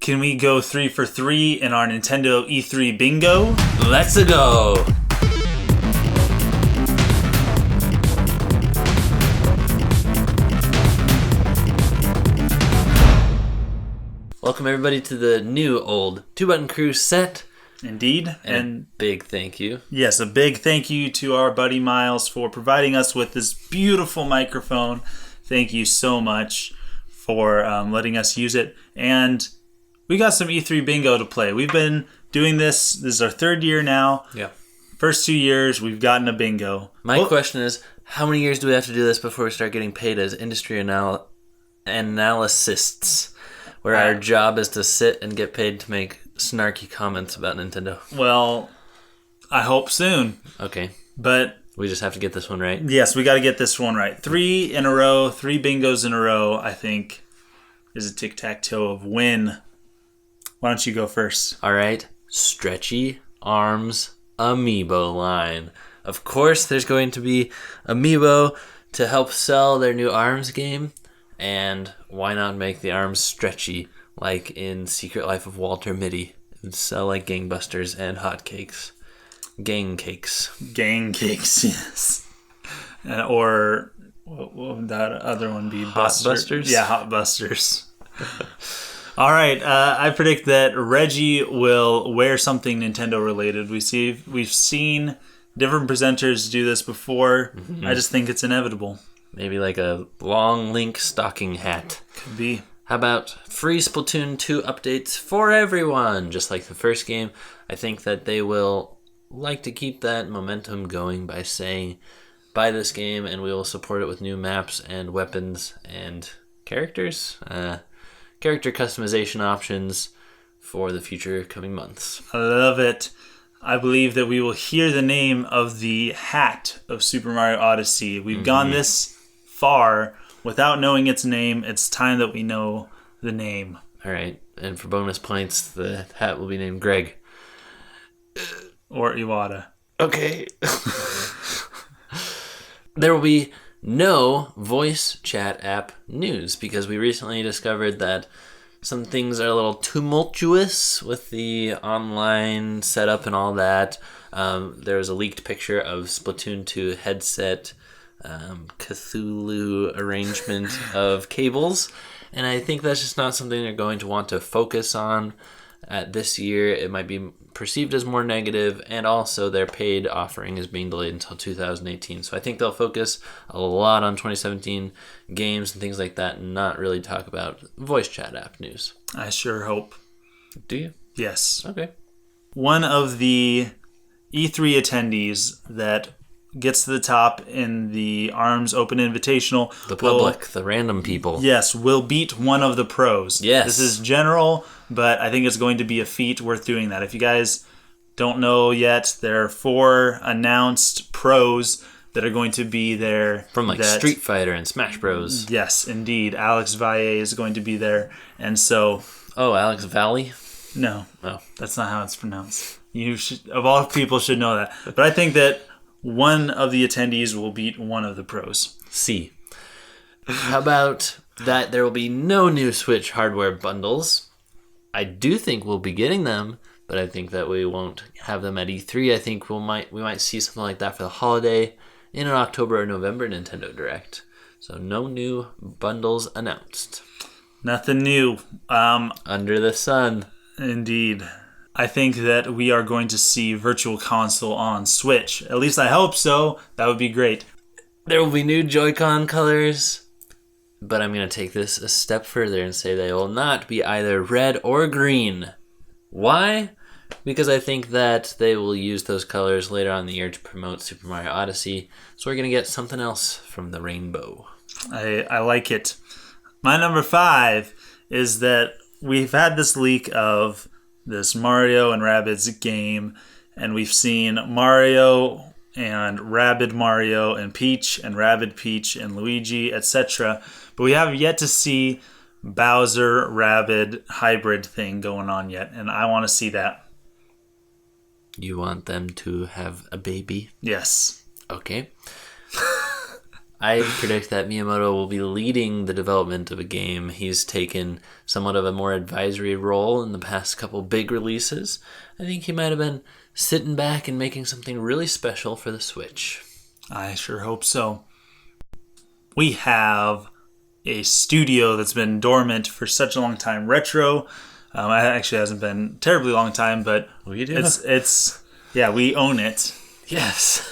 Can we go 3 for 3 in our Nintendo E3 bingo? Let's go! Welcome everybody to the new old 2-Button Crew set. Indeed. And big thank you. Yes, a big thank you to our buddy Miles for providing us with this beautiful microphone. Thank you so much for letting us use it. And we got some E3 bingo to play. We've been doing this. This is our third year now. Yeah. First 2 years, we've gotten a bingo. My question is, how many years do we have to do this before we start getting paid as industry analysts, where our job is to sit and get paid to make snarky comments about Nintendo? Well, I hope soon. Okay. But we just have to get this one right? Yes, we got to get this one right. 3 in a row, 3 bingos in a row, I think, is a tic-tac-toe of win. Why don't you go first? All right. Stretchy Arms Amiibo line. Of course, there's going to be Amiibo to help sell their new ARMS game. And why not make the arms stretchy like in Secret Life of Walter Mitty and sell like gangbusters and hotcakes? Gang cakes. Gang cakes, yes. Or what would that other one be? Hot Busters? Yeah, Hot Busters. All right, I predict that Reggie will wear something Nintendo related. We've seen different presenters do this before. Mm-hmm. I just think it's inevitable. Maybe like a long Link stocking hat. Could be. How about free Splatoon 2 updates for everyone? Just like the first game. I think that they will like to keep that momentum going by saying, buy this game and we will support it with new maps and weapons and characters. Character customization options for the future coming months. I love it. I believe that we will hear the name of the hat of Super Mario Odyssey. We've gone this far without knowing its name. It's time that we know the name. All right. And for bonus points, the hat will be named Greg. Or Iwata. Okay. There will be no voice chat app news because we recently discovered that some things are a little tumultuous with the online setup and all that. There was a leaked picture of Splatoon 2 headset Cthulhu arrangement of cables, and I think that's just not something they're going to want to focus on at this year. It might be perceived as more negative, and also their paid offering is being delayed until 2018. So I think they'll focus a lot on 2017 games and things like that, and not really talk about voice chat app news. I sure hope. Do you? Yes. Okay. One of the E3 attendees that gets to the top in the ARMS Open Invitational. The public, the random people. Yes, will beat one of the pros. Yes. This is general, but I think it's going to be a feat worth doing that. If you guys don't know yet, there are 4 announced pros that are going to be there. From Street Fighter and Smash Bros. Yes, indeed. Alex Valle is going to be there. And so... Oh, Alex Valley? No. Oh. That's not how it's pronounced. You should, of all people, should know that. But I think that one of the attendees will beat one of the pros. C. How about that there will be no new Switch hardware bundles? I do think we'll be getting them, but I think that we won't have them at E3. I think we might see something like that for the holiday in an October or November Nintendo Direct. So no new bundles announced. Nothing new. Under the sun. Indeed. I think that we are going to see Virtual Console on Switch. At least I hope so. That would be great. There will be new Joy-Con colors, but I'm going to take this a step further and say they will not be either red or green. Why? Because I think that they will use those colors later on in the year to promote Super Mario Odyssey, so we're going to get something else from the rainbow. I like it. My number 5 is that we've had this leak of this Mario and Rabbids game, and we've seen Mario and Rabid Mario and Peach and Rabid Peach and Luigi, etc. But we have yet to see Bowser Rabid hybrid thing going on yet, and I want to see that. You want them to have a baby? Yes. Okay. I predict that Miyamoto will be leading the development of a game. He's taken somewhat of a more advisory role in the past couple big releases. I think he might have been sitting back and making something really special for the Switch. I sure hope so. We have a studio that's been dormant for such a long time. Retro. It actually hasn't been a terribly long time, but We do. it's yeah, we own it. Yes.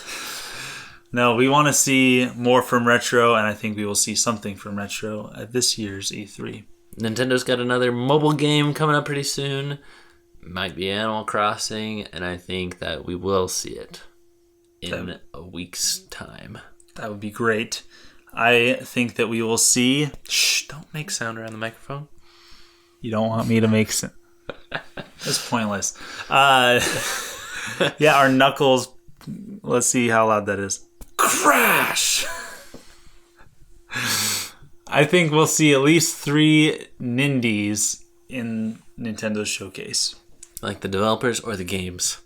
No, we want to see more from Retro, and I think we will see something from Retro at this year's E3. Nintendo's got another mobile game coming up pretty soon. Might be Animal Crossing, and I think that we will see it in a week's time. That would be great. I think that we will see... Shh, don't make sound around the microphone. You don't want me to make sense. That's pointless. Yeah, our knuckles... Let's see how loud that is. Crash! I think we'll see at least 3 Nindies in Nintendo's showcase. Like the developers or the games?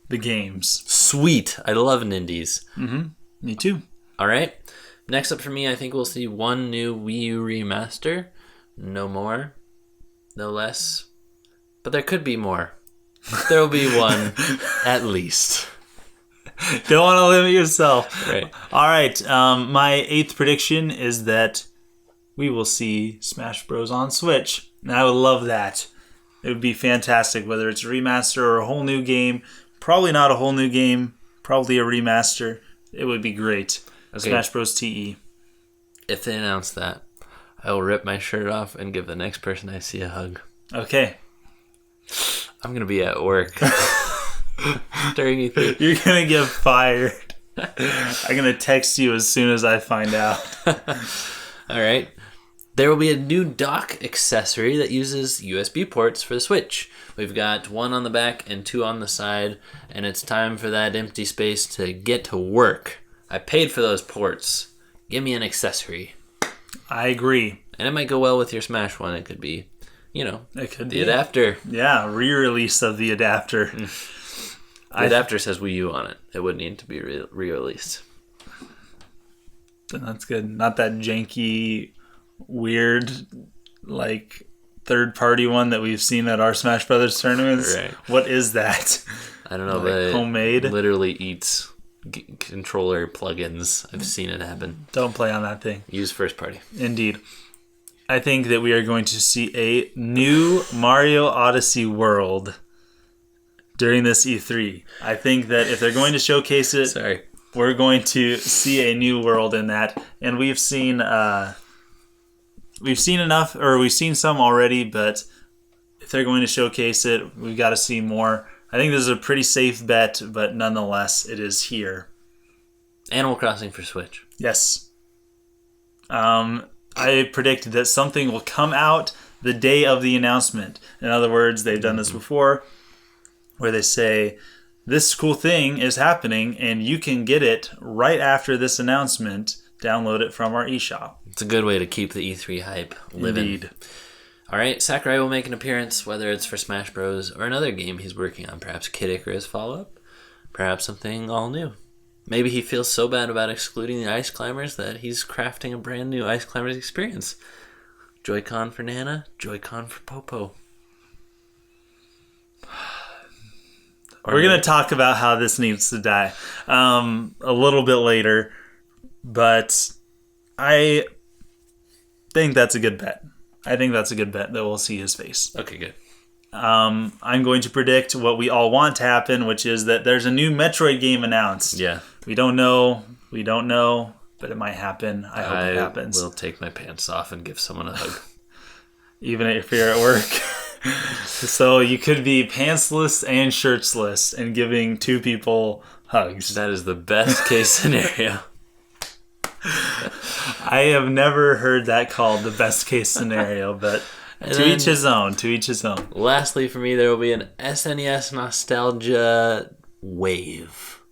The games. Sweet. I love Nindies. Mm-hmm. Me too. All right. Next up for me, I think we'll see one new Wii U Remaster. No more. No less. But there could be more. There will be one at least. Don't want to limit yourself. Right. All right. My 8th prediction is that we will see Smash Bros. On Switch. And I would love that. It would be fantastic, whether it's a remaster or a whole new game. Probably not a whole new game. Probably a remaster. It would be great. Okay. Smash Bros. TE. If they announce that, I will rip my shirt off and give the next person I see a hug. Okay. I'm going to be at work. During E3. You're going to get fired. I'm going to text you as soon as I find out. All right. There will be a new dock accessory that uses USB ports for the Switch. We've got 1 on the back and 2 on the side, and it's time for that empty space to get to work. I paid for those ports. Give me an accessory. I agree. And it might go well with your Smash one. It could be, it could the adapter. Yeah, re-release of the adapter. The adapter says Wii U on it. It would need to be re-released. That's good. Not that janky, weird, third-party one that we've seen at our Smash Brothers tournaments. Right. What is that? I don't know, but homemade? It literally eats controller plugins. I've seen it happen. Don't play on that thing. Use first party. Indeed. I think that we are going to see a new Mario Odyssey world during this E3. I think that if they're going to showcase it, we're going to see a new world in that. And we've seen enough, or we've seen some already, but if they're going to showcase it, we've got to see more. I think this is a pretty safe bet, but nonetheless, it is here. Animal Crossing for Switch. Yes. I predicted that something will come out the day of the announcement. In other words, they've done this before, where they say, this cool thing is happening, and you can get it right after this announcement. Download it from our eShop. It's a good way to keep the E3 hype living. Indeed. All right, Sakurai will make an appearance, whether it's for Smash Bros. Or another game he's working on. Perhaps Kid Icarus follow-up. Perhaps something all new. Maybe he feels so bad about excluding the Ice Climbers that he's crafting a brand new Ice Climbers experience. Joy-Con for Nana, Joy-Con for Popo. We're going to talk about how this needs to die a little bit later, but I think that's a good bet. I think that's a good bet that we'll see his face. Okay, good. I'm going to predict what we all want to happen, which is that there's a new Metroid game announced. Yeah. We don't know, but it might happen. I hope it happens. I will take my pants off and give someone a hug. Even if you're at work. So you could be pantsless and shirtsless and giving 2 people hugs. That is the best case scenario. I have never heard that called the best case scenario, but each his own. To each his own. Lastly, for me, there will be an SNES nostalgia wave.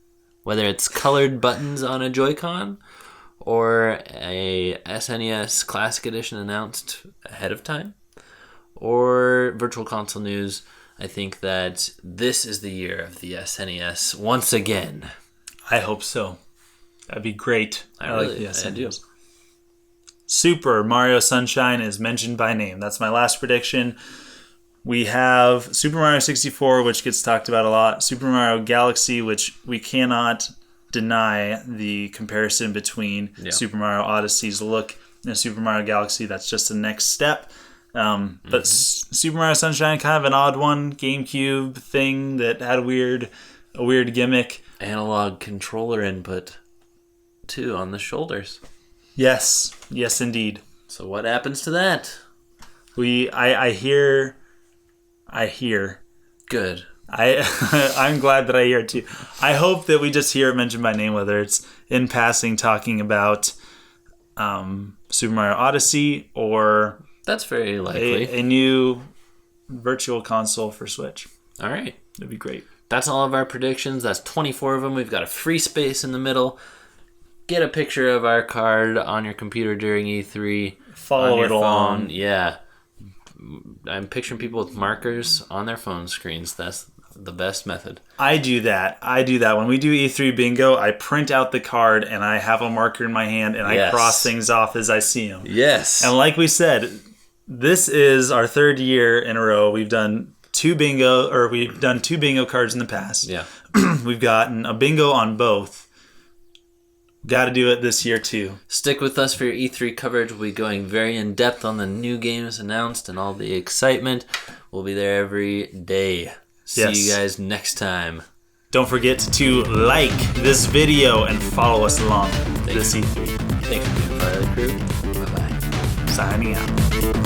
Whether it's colored buttons on a Joy-Con or a SNES Classic Edition announced ahead of time or Virtual Console news, I think that this is the year of the SNES once again. I hope so. That'd be great. I do. Super Mario Sunshine is mentioned by name. That's my last prediction. We have Super Mario 64, which gets talked about a lot. Super Mario Galaxy, which we cannot deny the comparison between Super Mario Odyssey's look and Super Mario Galaxy. That's just the next step. But Super Mario Sunshine, kind of an odd one. GameCube thing that had a weird gimmick. Analog controller input, too, on the shoulders. Yes, indeed. So what happens to that? I hear. Good. I'm glad that I hear it too. I hope that we just hear it mentioned by name, whether it's in passing talking about Super Mario Odyssey or that's very likely a new virtual console for Switch. All right. That'd be great. That's all of our predictions. That's 24 of them. We've got a free space in the middle. Get a picture of our card on your computer during E3. Follow it along. Yeah. I'm picturing people with markers on their phone screens. That's the best method. I do that. When we do E3 bingo, I print out the card and I have a marker in my hand and I cross things off as I see them. Yes. And like we said, this is our third year in a row. We've done two bingo cards in the past. Yeah. We've gotten a bingo on both. Got to do it this year too. Stick with us for your E3 coverage. We'll be going very in depth on the new games announced and all the excitement. We'll be there every day. See you guys next time. Don't forget to like this video and follow us along this E3. Thanks for being part of the crew. Bye-bye. Signing out.